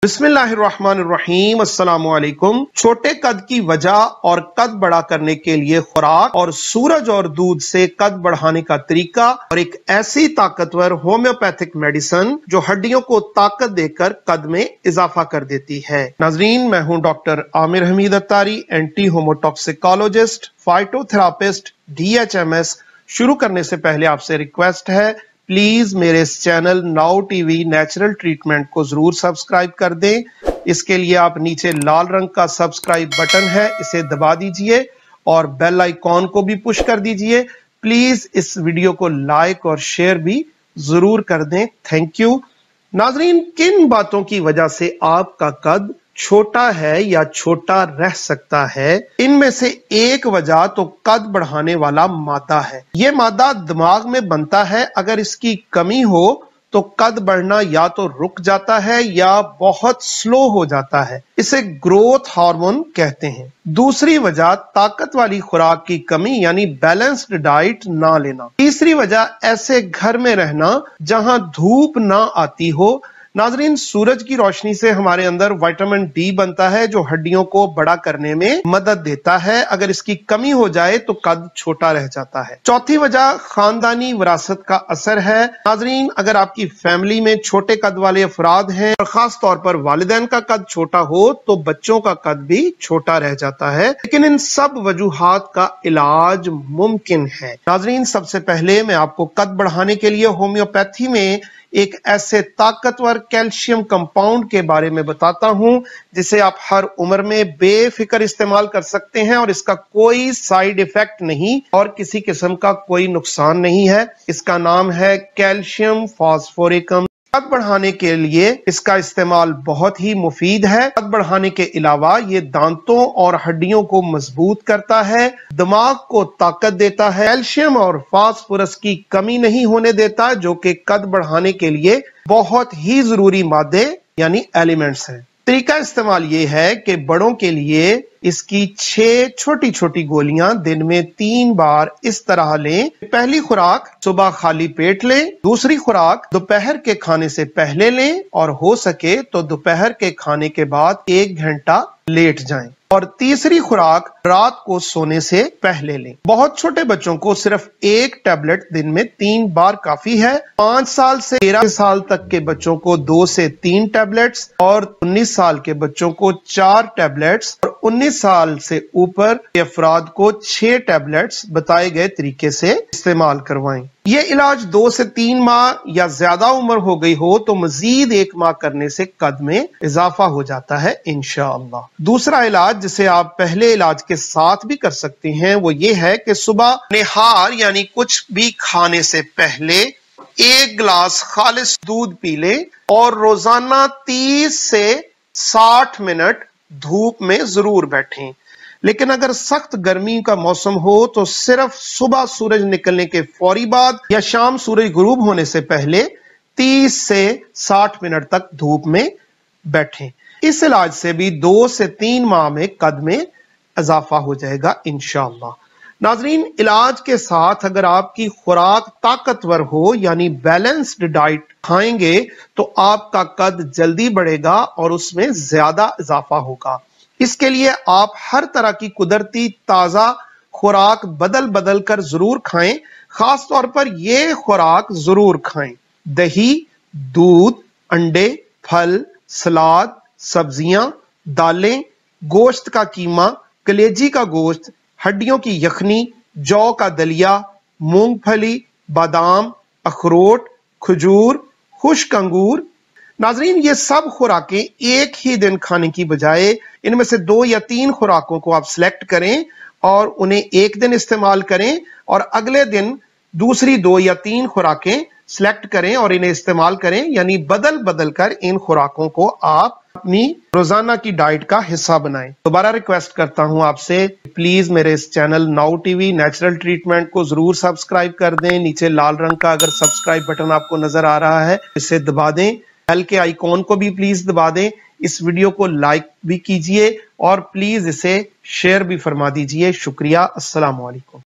बिस्मिल्लाहिर्रहमानिर्रहीम, अस्सलामुअलैकुम। छोटे कद की वजह और कद बड़ा करने के लिए खुराक और सूरज और दूध से कद बढ़ाने का तरीका और एक ऐसी ताकतवर होम्योपैथिक मेडिसिन जो हड्डियों को ताकत देकर कद में इजाफा कर देती है। नाजरीन, मैं हूं doctor Aamir Hamid Attari, anti homotoxicologist, phytotherapist, DHMS। शुरू करने से पहले आपसे रिक्वेस्ट है, प्लीज मेरे इस channel now TV natural treatment को जरूर सब्सक्राइब कर दें। इसके लिए आप नीचे लाल रंग का सब्सक्राइब बटन है, इसे दबा दीजिए और बेल आइकॉन को भी पुश कर दीजिए। प्लीज इस वीडियो को लाइक और शेयर भी जरूर कर दें। Thank you. नाजरीन, किन बातों की वजह से आपका कद छोटा है या छोटा रह सकता है? इनमें से एक वजह तो कद बढ़ाने वाला मादा है। ये मादा दिमाग में बनता है, अगर इसकी कमी हो तो कद बढ़ना या तो रुक जाता है या बहुत स्लो हो जाता है। इसे ग्रोथ हार्मोन कहते हैं। दूसरी वजह ताकत वाली खुराक की कमी यानी बैलेंस्ड डाइट ना लेना। तीसरी वजह ऐसे घर में रहना जहां धूप ना आती हो। नाजरीन, सूरज की रोशनी से हमारे अंदर विटामिन D बनता है जो हड्डियों को बड़ा करने में मदद देता है। अगर इसकी कमी हो जाए तो कद छोटा रह जाता है। चौथी वजह खानदानी विरासत का असर है। नाजरीन, अगर आपकी फैमिली में छोटे कद वाले अफराद हैं और खास तौर पर वालिदैन का कद छोटा हो तो बच्चों का कद भी छोटा रह जाता है। लेकिन इन सब वजूहात का इलाज मुमकिन है। नाजरीन, सबसे पहले मैं आपको कद बढ़ाने के लिए होम्योपैथी में एक ऐसे ताकतवर कैल्शियम कंपाउंड के बारे में बताता हूं जिसे आप हर उम्र में बेफिक्र इस्तेमाल कर सकते हैं और इसका कोई साइड इफेक्ट नहीं और किसी किस्म का कोई नुकसान नहीं है। इसका नाम है कैल्शियम फास्फोरिकम। कद बढ़ाने के लिए इसका इस्तेमाल बहुत ही मुफीद है। कद बढ़ाने के अलावा ये दांतों और हड्डियों को मजबूत करता है, दिमाग को ताकत देता है, कैल्शियम और फास्फोरस की कमी नहीं होने देता जो कि कद बढ़ाने के लिए बहुत ही जरूरी मादे यानी एलिमेंट्स हैं। तरीका इस्तेमाल ये है कि बड़ों के लिए इसकी 6 छोटी छोटी गोलियां दिन में 3 बार इस तरह लें। पहली खुराक सुबह खाली पेट लें, दूसरी खुराक दोपहर के खाने से पहले लें और हो सके तो दोपहर के खाने के बाद 1 घंटा लेट जाएं, और तीसरी खुराक रात को सोने से पहले लें। बहुत छोटे बच्चों को सिर्फ 1 टैबलेट दिन में 3 बार काफी है। 5 साल से 13 साल तक के बच्चों को 2 से 3 टैबलेट्स और 19 साल के बच्चों को 4 टैबलेट्स और 19 साल से ऊपर के अफराद को 6 टैबलेट्स बताए गए तरीके से इस्तेमाल करवाएं। ये इलाज 2 से 3 माह या ज्यादा उम्र हो गई हो तो मजीद 1 माह करने से कद में इजाफा हो जाता है इंशाअल्लाह। दूसरा इलाज जिसे आप पहले इलाज के साथ भी कर सकते हैं वो ये है कि सुबह निहार यानी कुछ भी खाने से पहले 1 गिलास खालिस दूध पी लें और रोजाना 30 से 60 मिनट धूप में जरूर बैठें। लेकिन अगर सख्त गर्मी का मौसम हो तो सिर्फ सुबह सूरज निकलने के फौरी बाद या शाम सूरज गुरूब होने से पहले 30 से 60 मिनट तक धूप में बैठें। इस इलाज से भी 2 से 3 माह में कद में इजाफा हो जाएगा इंशाअल्लाह। नाजरीन, इलाज के साथ अगर आपकी खुराक ताकतवर हो यानी बैलेंस्ड डाइट खाएंगे तो आपका कद जल्दी बढ़ेगा और उसमें ज्यादा इजाफा होगा। इसके लिए आप हर तरह की कुदरती ताजा खुराक बदल बदल कर जरूर खाएं। खास तौर पर ये खुराक जरूर खाएं: दही, दूध, अंडे, फल, सलाद, सब्जियां, दालें, गोश्त का कीमा, कलेजी का गोश्त, हड्डियों की यखनी, जौ का दलिया, मूंगफली, बादाम, अखरोट, खजूर, खुश्क अंगूर। नाजरीन, ये सब खुराकें एक ही दिन खाने की बजाय इनमें से 2 या 3 खुराकों को आप सिलेक्ट करें और उन्हें एक दिन इस्तेमाल करें और अगले दिन दूसरी 2 या 3 खुराकें सिलेक्ट करें और इन्हें इस्तेमाल करें, यानी बदल बदल कर इन खुराकों को आप अपनी रोजाना की डाइट का हिस्सा बनाएं। दोबारा रिक्वेस्ट करता हूं आपसे, प्लीज मेरे इस channel now TV natural treatment को जरूर सब्सक्राइब कर दें। नीचे लाल रंग का अगर सब्सक्राइब बटन आपको नजर आ रहा है इसे दबा दें। बेल के आइकॉन को भी प्लीज दबा दें। इस वीडियो को लाइक भी कीजिए और प्लीज इसे शेयर भी फरमा दीजिए। शुक्रिया। अस्सलाम वालेकुम।